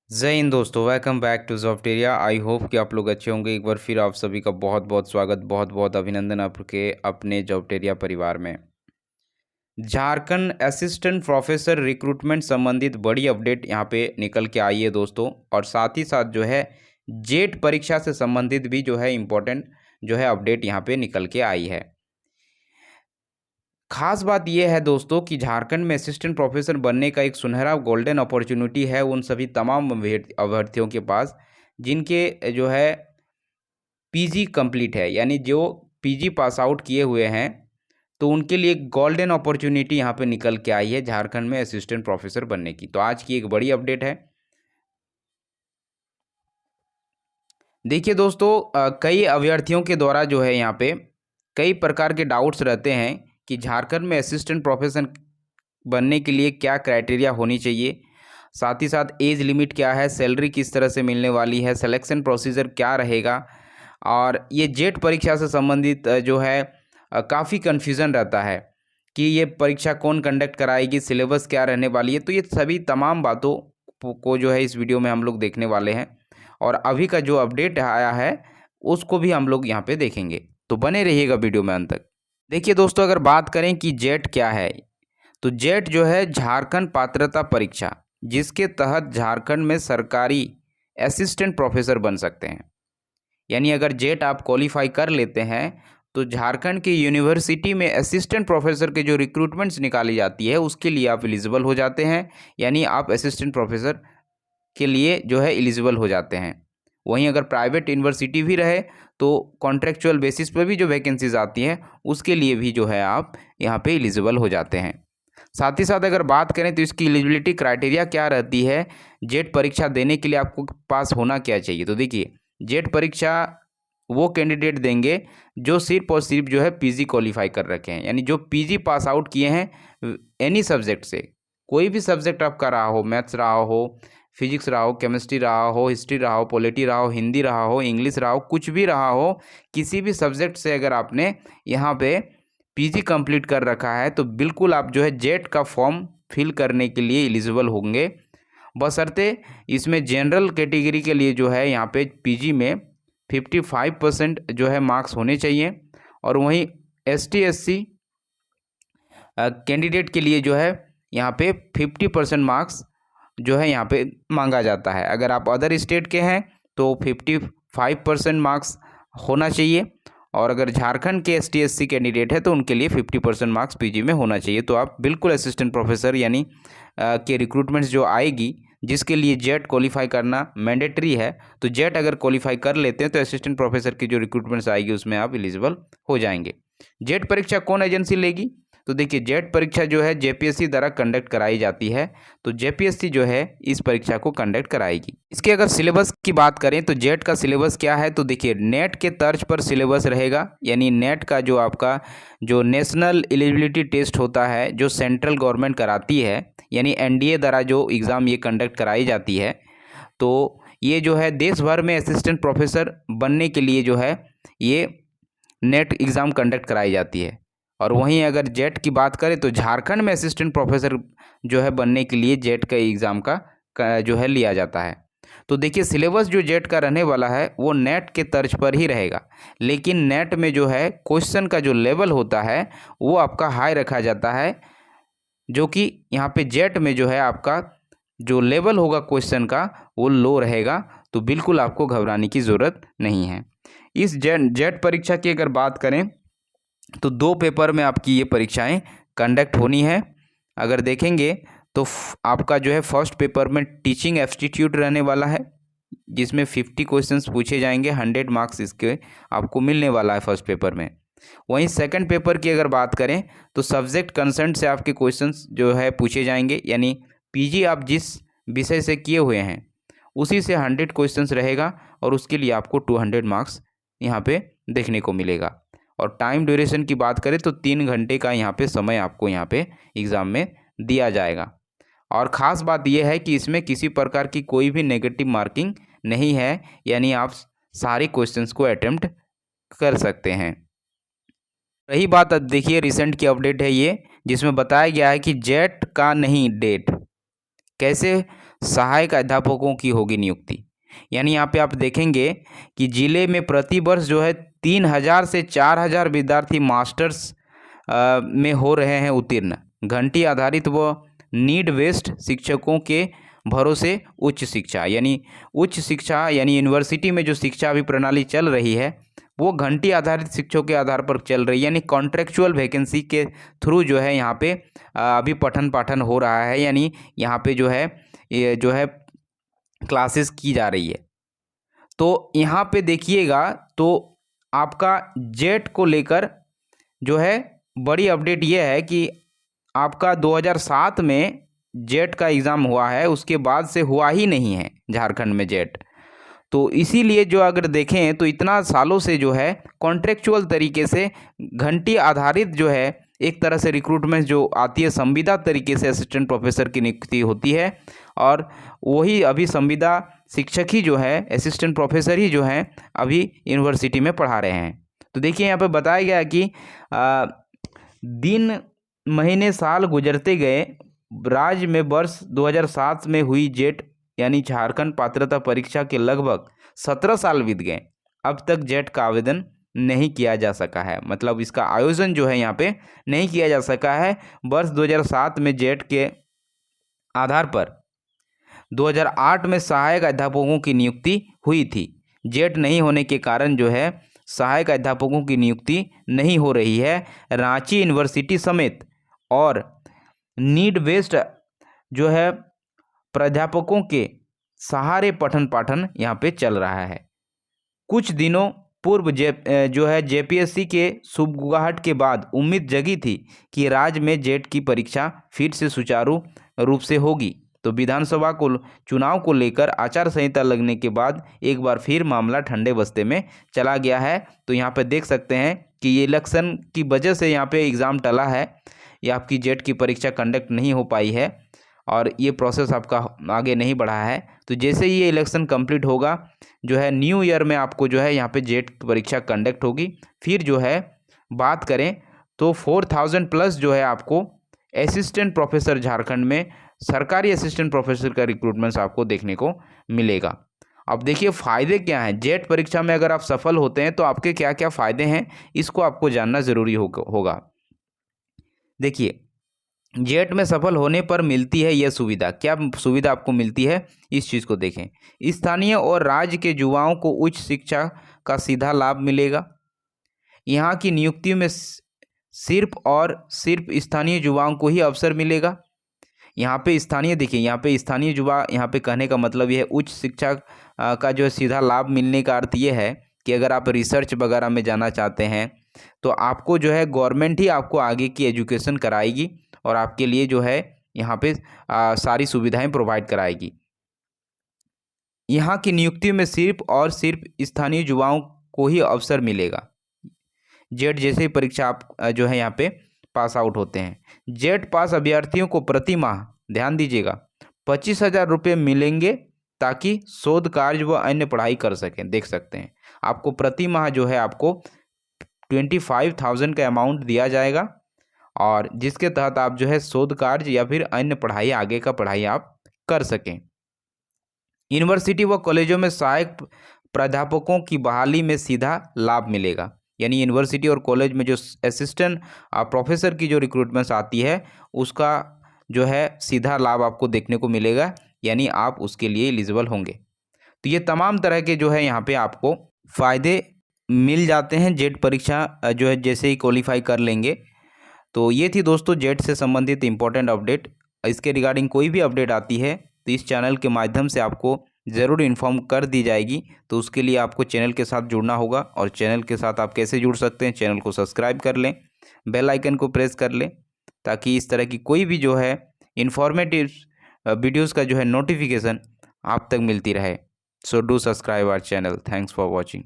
जय हिंद दोस्तों, welcome back to जॉफ्टेरिया। आई होप कि आप लोग अच्छे होंगे। एक बार फिर आप सभी का बहुत बहुत स्वागत, बहुत बहुत अभिनंदन आपके अपने जॉफ्टेरिया परिवार में। झारखंड असिस्टेंट प्रोफेसर रिक्रूटमेंट संबंधित बड़ी अपडेट यहाँ पे निकल के आई है दोस्तों, और साथ ही साथ जो है जेट परीक्षा से संबंधित भी जो है इम्पोर्टेंट जो है अपडेट यहाँ पे निकल के आई है। खास बात यह है दोस्तों कि झारखंड में असिस्टेंट प्रोफेसर बनने का एक सुनहरा गोल्डन अपॉर्चुनिटी है उन सभी तमाम अभ्यर्थियों के पास जिनके जो है पीजी कंप्लीट है, यानी जो पीजी पास आउट किए हुए हैं, तो उनके लिए एक गोल्डन अपॉर्चुनिटी यहाँ पे निकल के आई है झारखंड में असिस्टेंट प्रोफेसर बनने की। तो आज की एक बड़ी अपडेट है। देखिए दोस्तों, कई अभ्यर्थियों के द्वारा जो है यहाँ पे कई प्रकार के डाउट्स रहते हैं कि झारखंड में असिस्टेंट प्रोफेसर बनने के लिए क्या क्राइटेरिया होनी चाहिए, साथ ही साथ एज लिमिट क्या है, सैलरी किस तरह से मिलने वाली है, सिलेक्शन प्रोसीजर क्या रहेगा, और ये जेट परीक्षा से संबंधित जो है काफ़ी कन्फ्यूज़न रहता है कि ये परीक्षा कौन कंडक्ट कराएगी, सिलेबस क्या रहने वाली है। तो ये सभी तमाम बातों को जो है इस वीडियो में हम लोग देखने वाले हैं, और अभी का जो अपडेट आया है उसको भी हम लोग यहाँ पे देखेंगे। तो बने रहिएगा वीडियो में अंत तक। देखिए दोस्तों, अगर बात करें कि जेट क्या है, तो जेट जो है झारखंड पात्रता परीक्षा, जिसके तहत झारखंड में सरकारी असिस्टेंट प्रोफेसर बन सकते हैं। यानी अगर जेट आप क्वालिफाई कर लेते हैं तो झारखंड की यूनिवर्सिटी में असिस्टेंट प्रोफेसर के जो रिक्रूटमेंट्स निकाली जाती है उसके लिए आप एलिजिबल हो जाते हैं, यानी आप असिस्टेंट प्रोफेसर के लिए जो है एलिजिबल हो जाते हैं। वहीं अगर प्राइवेट यूनिवर्सिटी भी रहे तो कॉन्ट्रेक्चुअल बेसिस पर भी जो वैकेंसीज आती हैं उसके लिए भी जो है आप यहाँ पे एलिजिबल हो जाते हैं। साथ ही साथ अगर बात करें तो इसकी एलिजिबिलिटी क्राइटेरिया क्या रहती है, जेट परीक्षा देने के लिए आपको पास होना क्या चाहिए। तो देखिए, जेट परीक्षा वो कैंडिडेट देंगे जो सिर्फ और सिर्फ जो है पीजी क्वालिफाई कर रखे हैं, यानी जो पीजी पास आउट किए हैं एनी सब्जेक्ट से। कोई भी सब्जेक्ट आपका रहा हो, मैथ्स रहा हो, फिजिक्स रहा हो, केमिस्ट्री रहा हो, हिस्ट्री रहा हो, पॉलिटी रहा हो, हिंदी रहा हो, इंग्लिश रहा हो, कुछ भी रहा हो, किसी भी सब्जेक्ट से अगर आपने यहाँ पे पीजी कंप्लीट कर रखा है तो बिल्कुल आप जो है जेट का फॉर्म फिल करने के लिए एलिजिबल होंगे, बशर्ते इसमें जनरल कैटेगरी के लिए जो है यहाँ पे पीजी में 55% जो है मार्क्स होने चाहिए, और वहीं एसटी एससी कैंडिडेट के लिए जो है यहाँ पे 50% मार्क्स जो है यहाँ पे मांगा जाता है। अगर आप अदर स्टेट के हैं तो 55% मार्क्स होना चाहिए, और अगर झारखंड के एसटी एससी कैंडिडेट है तो उनके लिए 50% मार्क्स पीजी में होना चाहिए। तो आप बिल्कुल असिस्टेंट प्रोफेसर यानी के रिक्रूटमेंट्स जो आएगी जिसके लिए जेट क्वालिफाई करना मैंडेटरी है, तो जेट अगर क्वालिफाई कर लेते हैं तो असिस्टेंट प्रोफेसर की जो रिक्रूटमेंट्स आएगी उसमें आप एलिजिबल हो जाएंगे। जेट परीक्षा कौन एजेंसी लेगी, तो देखिए जेट परीक्षा जो है जेपीएससी द्वारा कंडक्ट कराई जाती है, तो जेपीएससी जो है इस परीक्षा को कंडक्ट कराएगी। इसके अगर सिलेबस की बात करें तो जेट का सिलेबस क्या है, तो देखिए नेट के तर्ज पर सिलेबस रहेगा, यानी नेट का जो आपका जो नेशनल एलिजिबिलिटी टेस्ट होता है जो सेंट्रल गवर्नमेंट कराती है, यानी एनडीए द्वारा जो एग्ज़ाम ये कंडक्ट कराई जाती है, तो ये जो है देश भर में असिस्टेंट प्रोफेसर बनने के लिए जो है ये नेट एग्ज़ाम कंडक्ट कराई जाती है। और वहीं अगर जेट की बात करें तो झारखंड में असिस्टेंट प्रोफेसर जो है बनने के लिए जेट का एग्ज़ाम का जो है लिया जाता है। तो देखिए सिलेबस जो जेट का रहने वाला है वो नेट के तर्ज पर ही रहेगा, लेकिन नेट में जो है क्वेश्चन का जो लेवल होता है वो आपका हाई रखा जाता है, जो कि यहाँ पे जेट में जो है आपका जो लेवल होगा क्वेश्चन का वो लो रहेगा। तो बिल्कुल आपको घबराने की ज़रूरत नहीं है। इस जेट परीक्षा की अगर बात करें तो 2 पेपर में आपकी ये परीक्षाएं कंडक्ट होनी है। अगर देखेंगे तो आपका जो है फर्स्ट पेपर में टीचिंग एप्टीट्यूड रहने वाला है, जिसमें 50 क्वेश्चंस पूछे जाएंगे, 100 मार्क्स इसके आपको मिलने वाला है फर्स्ट पेपर में। वहीं सेकंड पेपर की अगर बात करें तो सब्जेक्ट कंसर्न से आपके क्वेश्चंस जो है पूछे जाएंगे, यानी पीजी आप जिस विषय से किए हुए हैं उसी से 100 क्वेश्चंस रहेगा, और उसके लिए आपको 200 मार्क्स यहाँ पे देखने को मिलेगा। और टाइम ड्यूरेशन की बात करें तो 3 घंटे का यहाँ पे समय आपको यहाँ पे एग्ज़ाम में दिया जाएगा। और ख़ास बात यह है कि इसमें किसी प्रकार की कोई भी नेगेटिव मार्किंग नहीं है, यानी आप सारे क्वेश्चंस को अटेम्प्ट कर सकते हैं। रही बात, अब देखिए रिसेंट की अपडेट है ये, जिसमें बताया गया है कि जेट का नहीं डेट, कैसे? सहायक अध्यापकों की होगी नियुक्ति। यानी यहाँ पे आप देखेंगे कि जिले में प्रति वर्ष जो है 3000 से 4000 विद्यार्थी मास्टर्स में हो रहे हैं उत्तीर्ण। घंटी आधारित व नीड बेस्ड शिक्षकों के भरोसे उच्च शिक्षा, यानी उच्च शिक्षा यानी यूनिवर्सिटी में जो शिक्षा अभी प्रणाली चल रही है वो घंटी आधारित शिक्षकों के आधार पर चल रही है, यानी कॉन्ट्रेक्चुअल वैकेंसी के थ्रू जो है यहाँ पे अभी पठन पाठन हो रहा है, यानी यहाँ पे जो है ये जो है क्लासेस की जा रही है। तो यहाँ पे देखिएगा तो आपका जेट को लेकर जो है बड़ी अपडेट ये है कि आपका 2007 में जेट का एग्ज़ाम हुआ है, उसके बाद से हुआ ही नहीं है झारखंड में जेट। तो इसीलिए जो अगर देखें तो इतना सालों से जो है कॉन्ट्रेक्चुअल तरीके से घंटी आधारित जो है एक तरह से रिक्रूटमेंट जो आती है संविदा तरीके से असिस्टेंट प्रोफेसर की नियुक्ति होती है, और वही अभी संविदा शिक्षक ही जो है असिस्टेंट प्रोफेसर ही जो हैं अभी यूनिवर्सिटी में पढ़ा रहे हैं। तो देखिए यहाँ पे बताया गया कि दिन महीने साल गुजरते गए, राज्य में वर्ष 2007 में हुई जेट यानी झारखंड पात्रता परीक्षा के लगभग 17 साल बीत गए, अब तक जेट का आवेदन नहीं किया जा सका है। मतलब इसका आयोजन जो है यहाँ पे नहीं किया जा सका है। वर्ष 2007 में जेट के आधार पर 2008 में सहायक अध्यापकों की नियुक्ति हुई थी। जेट नहीं होने के कारण जो है सहायक अध्यापकों की नियुक्ति नहीं हो रही है। रांची यूनिवर्सिटी समेत और नीड बेस्ड जो है प्राध्यापकों के सहारे पठन पाठन यहाँ पे चल रहा है। कुछ दिनों पूर्व जो है जेपीएससी के सुगबुगाहट के बाद उम्मीद जगी थी कि राज्य में जेट की परीक्षा फिर से सुचारू रूप से होगी। तो विधानसभा को चुनाव को लेकर आचार संहिता लगने के बाद एक बार फिर मामला ठंडे बस्ते में चला गया है। तो यहाँ पे देख सकते हैं कि ये इलेक्शन की वजह से यहाँ पे एग्ज़ाम टला है, या आपकी जेट की परीक्षा कंडक्ट नहीं हो पाई है और ये प्रोसेस आपका आगे नहीं बढ़ा है। तो जैसे ही ये इलेक्शन कंप्लीट होगा जो है न्यू ईयर में आपको जो है यहाँ पे जेट की परीक्षा कंडक्ट होगी। फिर जो है बात करें तो 4000 प्लस जो है आपको असिस्टेंट प्रोफेसर झारखंड में सरकारी असिस्टेंट प्रोफेसर का रिक्रूटमेंट आपको देखने को मिलेगा। अब देखिए फ़ायदे क्या हैं जेट परीक्षा में, अगर आप सफल होते हैं तो आपके क्या क्या फ़ायदे हैं इसको आपको जानना ज़रूरी होगा। देखिए जेट में सफल होने पर मिलती है यह सुविधा। क्या सुविधा आपको मिलती है इस चीज़ को देखें। स्थानीय और राज्य के युवाओं को उच्च शिक्षा का सीधा लाभ मिलेगा। यहाँ की नियुक्तियों में सिर्फ और सिर्फ स्थानीय युवाओं को ही अवसर मिलेगा। यहाँ पे स्थानीय देखिए, यहाँ पे स्थानीय युवा, यहाँ पे कहने का मतलब यह है उच्च शिक्षा का जो सीधा लाभ मिलने का अर्थ ये है कि अगर आप रिसर्च वगैरह में जाना चाहते हैं तो आपको जो है गवर्नमेंट ही आपको आगे की एजुकेशन कराएगी और आपके लिए जो है यहाँ पे सारी सुविधाएं प्रोवाइड कराएगी। यहाँ की नियुक्तियों में सिर्फ और सिर्फ स्थानीय युवाओं को ही अवसर मिलेगा। जेट जैसे परीक्षा आप जो है यहाँ पे पास आउट होते हैं। जेट पास अभ्यर्थियों को प्रति माह, ध्यान दीजिएगा, 25,000 रुपये मिलेंगे ताकि शोध कार्य व अन्य पढ़ाई कर सकें। देख सकते हैं आपको प्रति माह जो है आपको 25,000 का अमाउंट दिया जाएगा और जिसके तहत आप जो है शोध कार्य या फिर अन्य पढ़ाई, आगे का पढ़ाई आप कर सकें। यूनिवर्सिटी व कॉलेजों में सहायक प्राध्यापकों की बहाली में सीधा लाभ मिलेगा। यानी यूनिवर्सिटी और कॉलेज में जो असिस्टेंट प्रोफेसर की जो रिक्रूटमेंट्स आती है उसका जो है सीधा लाभ आपको देखने को मिलेगा, यानी आप उसके लिए एलिजिबल होंगे। तो ये तमाम तरह के जो है यहाँ पे आपको फ़ायदे मिल जाते हैं जेट परीक्षा जो है जैसे ही क्वालिफाई कर लेंगे। तो ये थी दोस्तों जेट से संबंधित इम्पोर्टेंट अपडेट। इसके रिगार्डिंग कोई भी अपडेट आती है तो इस चैनल के माध्यम से आपको ज़रूर इन्फॉर्म कर दी जाएगी। तो उसके लिए आपको चैनल के साथ जुड़ना होगा, और चैनल के साथ आप कैसे जुड़ सकते हैं, चैनल को सब्सक्राइब कर लें, बेल आइकन को प्रेस कर लें ताकि इस तरह की कोई भी जो है इन्फॉर्मेटिव वीडियोज़ का जो है नोटिफिकेशन आप तक मिलती रहे। So do subscribe our channel. Thanks for watching.